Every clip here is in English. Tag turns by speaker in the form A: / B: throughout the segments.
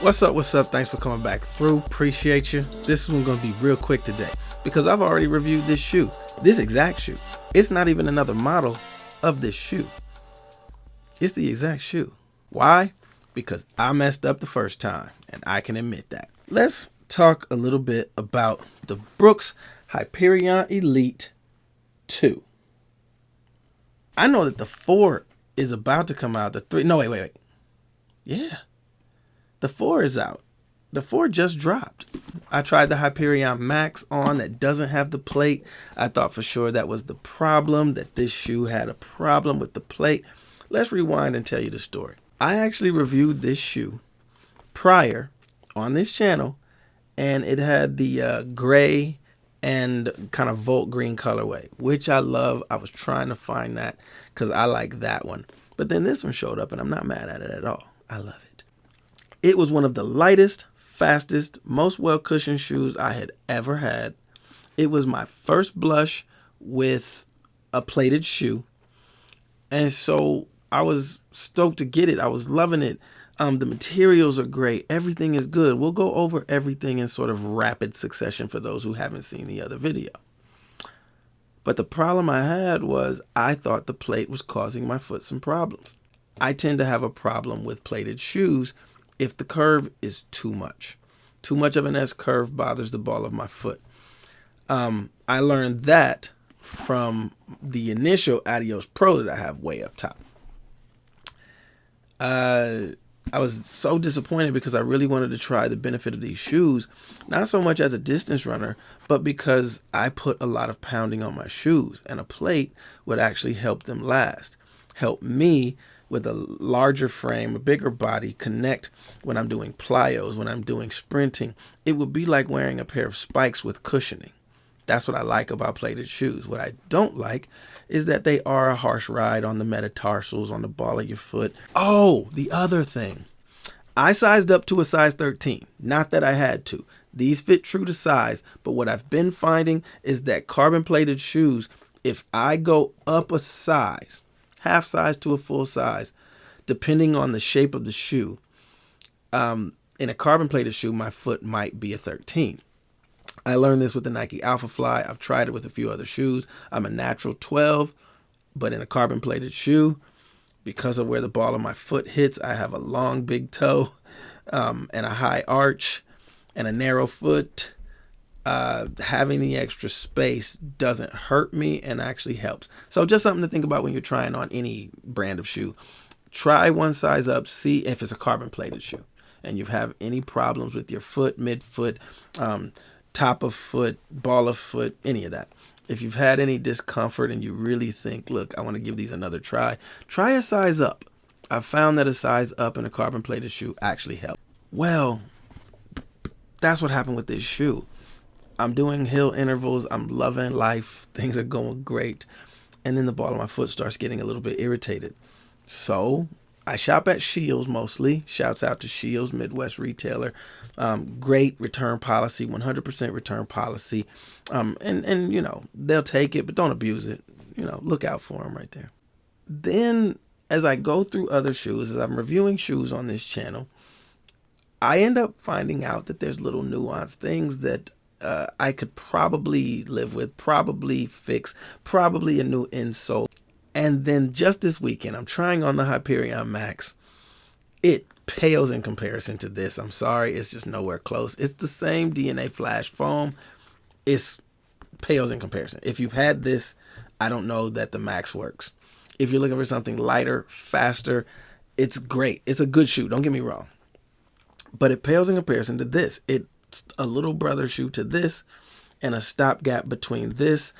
A: What's up? What's up? Thanks for coming back through. Appreciate you. This one's going to be real quick today because I've already reviewed this shoe, this exact shoe. It's not even another model of this shoe. It's the exact shoe. Why? Because I messed up the first time, and I can admit that. Let's talk a little bit about the Brooks Hyperion Elite 2. I know that the 4 is about to come out. The 3, no, wait. Yeah. The 4 is out. The 4 just dropped. I tried the Hyperion Max on that doesn't have the plate. I thought for sure that was the problem, that this shoe had a problem with the plate. Let's rewind and tell you the story. I actually reviewed this shoe prior on this channel, and it had the gray and kind of Volt green colorway, which I love. I was trying to find that because I like that one. But then this one showed up, and I'm not mad at it at all. I love it. It was one of the lightest, fastest, most well-cushioned shoes I had ever had. It was my first blush with a plated shoe. And so I was stoked to get it. I was loving it. The materials are great. Everything is good. We'll go over everything in sort of rapid succession for those who haven't seen the other video. But the problem I had was I thought the plate was causing my foot some problems. I tend to have a problem with plated shoes if the curve is too much. Too much of an S curve bothers the ball of my foot. I learned that from the initial Adios Pro that I have way up top. I was so disappointed because I really wanted to try the benefit of these shoes, not so much as a distance runner, but because I put a lot of pounding on my shoes, and a plate would actually help them last, help me with a larger frame, a bigger body, connect when I'm doing plyos, when I'm doing sprinting. It would be like wearing a pair of spikes with cushioning. That's what I like about plated shoes. What I don't like is that they are a harsh ride on the metatarsals, on the ball of your foot. Oh, the other thing. I sized up to a size 13. Not that I had to. These fit true to size, but what I've been finding is that carbon plated shoes, if I go up a size, half size to a full size, depending on the shape of the shoe, in a carbon plated shoe, my foot might be a 13. I learned this with the Nike Alpha Fly. I've tried it with a few other shoes. I'm a natural 12, but in a carbon plated shoe, because of where the ball of my foot hits, I have a long big toe and a high arch and a narrow foot. Having the extra space doesn't hurt me and actually helps. So just something to think about when you're trying on any brand of shoe. Try one size up, see if it's a carbon plated shoe and you have any problems with your foot, midfoot, top of foot, ball of foot, any of that. If you've had any discomfort and you really think, look, I want to give these another try a size up. I've found that a size up in a carbon plated shoe actually helps. Well, that's what happened with this shoe. I'm doing hill intervals. I'm loving life. Things are going great. And then the ball of my foot starts getting a little bit irritated. So I shop at Shields mostly. Shouts out to Shields, Midwest retailer. Great return policy, 100% return policy. And you know, they'll take it, but don't abuse it. You know, look out for them right there. Then as I go through other shoes, as I'm reviewing shoes on this channel, I end up finding out that there's little nuanced things that I could probably live with, probably fix, probably a new insole. And then just this weekend, I'm trying on the Hyperion Max. It pales in comparison to this. I'm sorry, it's just nowhere close. It's the same DNA Flash foam. It pales in comparison. If you've had this, I don't know that the Max works. If you're looking for something lighter, faster, it's great. It's a good shoe, don't get me wrong. But it pales in comparison to this. It's a little brother shoe to this and a stopgap between this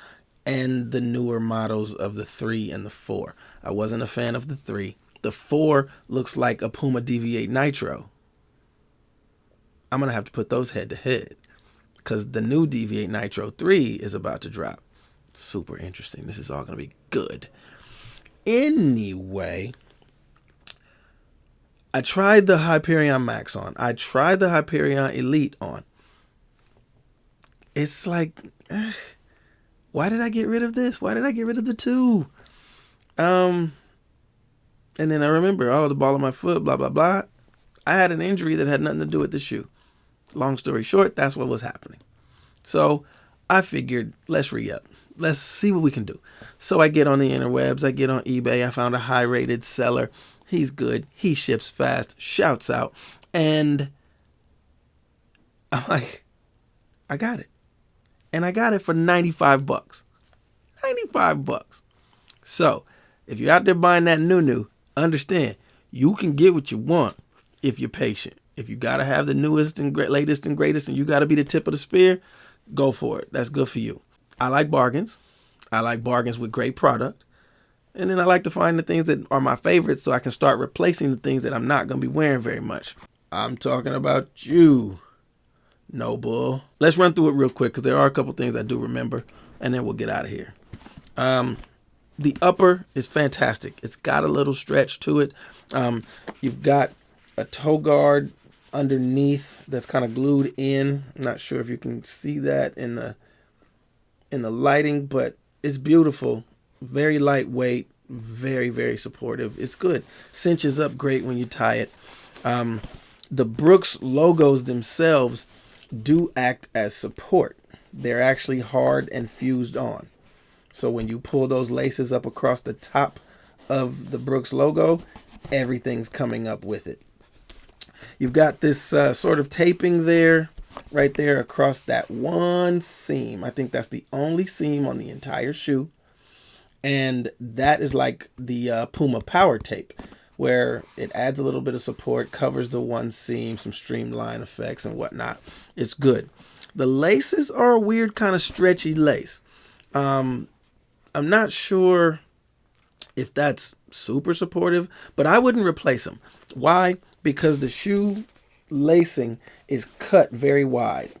A: and the newer models of the 3 and the 4. I wasn't a fan of the 3. The 4 looks like a Puma DV8 Nitro. I'm going to have to put those head to head because the new DV8 Nitro 3 is about to drop. Super interesting. This is all going to be good. Anyway, I tried the Hyperion Max on. I tried the Hyperion Elite on. It's like, why did I get rid of this? Why did I get rid of the 2? And then I remember, oh, the ball of my foot, blah, blah, blah. I had an injury that had nothing to do with the shoe. Long story short, that's what was happening. So I figured, let's re-up. Let's see what we can do. So I get on the interwebs. I get on eBay. I found a high-rated seller. He's good. He ships fast. Shouts out. And I'm like, I got it. And I got it for 95 bucks. 95 bucks. So if you're out there buying that new, understand, you can get what you want if you're patient. If you got to have the newest and latest and greatest and you got to be the tip of the spear, go for it. That's good for you. I like bargains. I like bargains with great product. And then I like to find the things that are my favorites so I can start replacing the things that I'm not going to be wearing very much. I'm talking about you, no bull. Let's run through it real quick because there are a couple things I do remember, and then we'll get out of here. The upper is fantastic. It's got a little stretch to it. You've got a toe guard underneath that's kind of glued in. I'm not sure if you can see that in the lighting, but it's beautiful. Very lightweight, very, very supportive. It's good. Cinches up great when you tie it. The Brooks logos themselves do act as support. They're actually hard and fused on. So when you pull those laces up across the top of the Brooks logo, everything's coming up with it. You've got this sort of taping there, right there across that one seam. I think that's the only seam on the entire shoe. And that is like the Puma Power Tape, where it adds a little bit of support, covers the one seam, some streamline effects and whatnot. It's good. The laces are a weird kind of stretchy lace. I'm not sure if that's super supportive, but I wouldn't replace them. Why? Because the shoe lacing is cut very wide.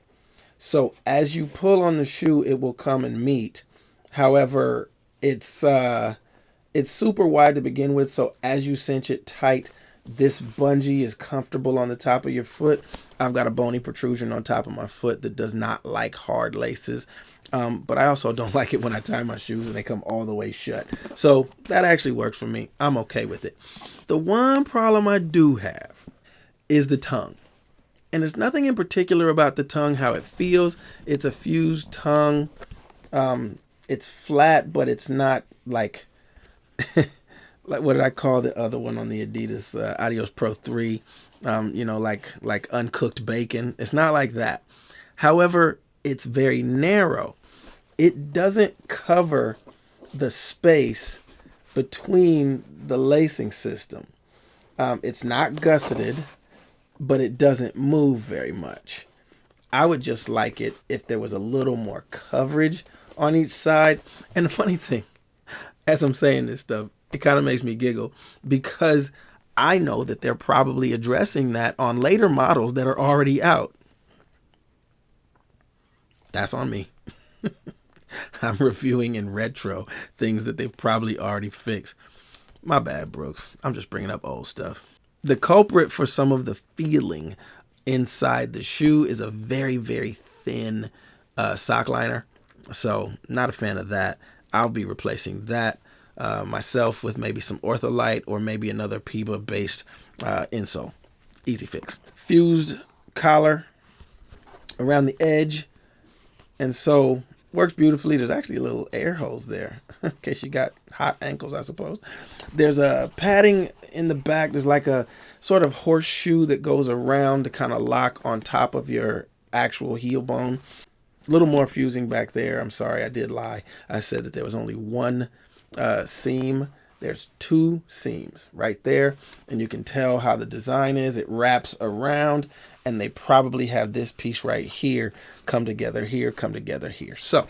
A: So as you pull on the shoe, it will come and meet. However, it's super wide to begin with. So as you cinch it tight, this bungee is comfortable on the top of your foot. I've got a bony protrusion on top of my foot that does not like hard laces. But I also don't like it when I tie my shoes and they come all the way shut. So that actually works for me. I'm okay with it. The one problem I do have is the tongue. And there's nothing in particular about the tongue, how it feels. It's a fused tongue. It's flat, but it's not like, like what did I call the other one on the Adidas Adios Pro 3? Like uncooked bacon. It's not like that. However, it's very narrow. It doesn't cover the space between the lacing system. It's not gusseted, but it doesn't move very much. I would just like it if there was a little more coverage on each side. And the funny thing, as I'm saying this stuff, it kind of makes me giggle because I know that they're probably addressing that on later models that are already out. That's on me. I'm reviewing in retro things that they've probably already fixed. My bad, Brooks. I'm just bringing up old stuff. The culprit for some of the feeling inside the shoe is a very, very thin sock liner. So not a fan of that. I'll be replacing that myself with maybe some Ortholite or maybe another PIBA-based insole. Easy fix. Fused collar around the edge. And so works beautifully. There's actually a little air hose there in case you got hot ankles, I suppose. There's a padding in the back. There's like a sort of horseshoe that goes around to kind of lock on top of your actual heel bone. A little more fusing back there. I'm sorry, I did lie. I said that there was only one seam. There's two seams right there. And you can tell how the design is. It wraps around. And they probably have this piece right here come together here, come together here. So,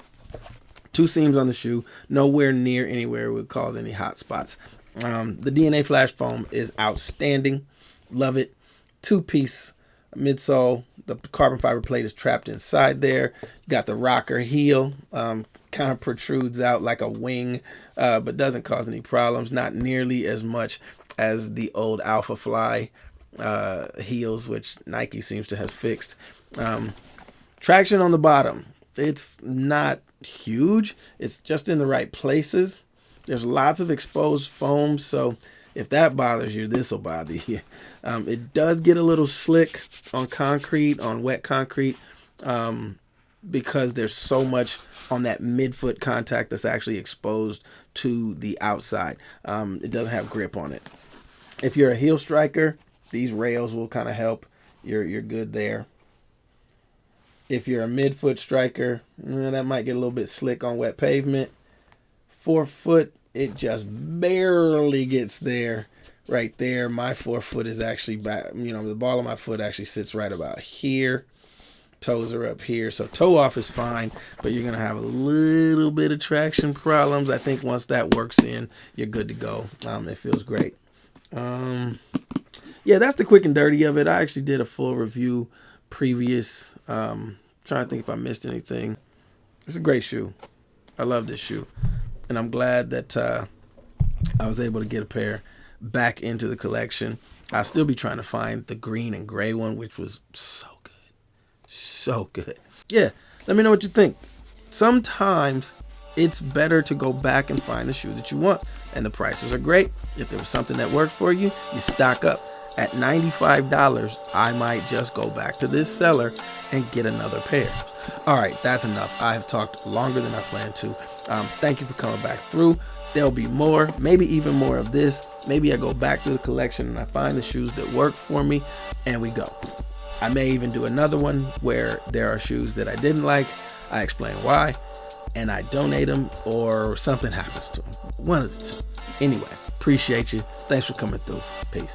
A: two seams on the shoe, nowhere near anywhere would cause any hot spots. The DNA Flash Foam is outstanding. Love it. Two-piece midsole. The carbon fiber plate is trapped inside there. You got the rocker heel. Kind of protrudes out like a wing, but doesn't cause any problems. Not nearly as much as the old Alpha Fly heels, which Nike seems to have fixed. Traction on the bottom, it's not huge. It's just in the right places. There's lots of exposed foam, so if that bothers you, this will bother you. It does get a little slick on concrete, on wet concrete, because there's so much on that midfoot contact that's actually exposed to the outside. It doesn't have grip on it. If you're a heel striker, these rails will kind of help. You're good there. If you're a midfoot striker, that might get a little bit slick on wet pavement. Forefoot, it just barely gets there. Right there, my forefoot is actually back. The ball of my foot actually sits right about here. Toes are up here, so toe off is fine, but you're gonna have a little bit of traction problems. I think once that works in, you're good to go. It feels great. Yeah, that's the quick and dirty of it. I actually did a full review previous. Trying to think if I missed anything. It's a great shoe. I love this shoe, and I'm glad that I was able to get a pair back into the collection. I'll still be trying to find the green and gray one, which was so good. Yeah, let me know what you think. Sometimes it's better to go back and find the shoe that you want, and the prices are great. If there was something that worked for you, you stock up. At $95, I might just go back to this seller and get another pair. All right, that's enough. I have talked longer than I planned to. Thank you for coming back through. There'll be more, maybe even more of this. Maybe I go back to the collection and I find the shoes that work for me, and we go. I may even do another one where there are shoes that I didn't like. I explain why, and I donate them, or something happens to them. One of the two. Anyway, appreciate you. Thanks for coming through. Peace.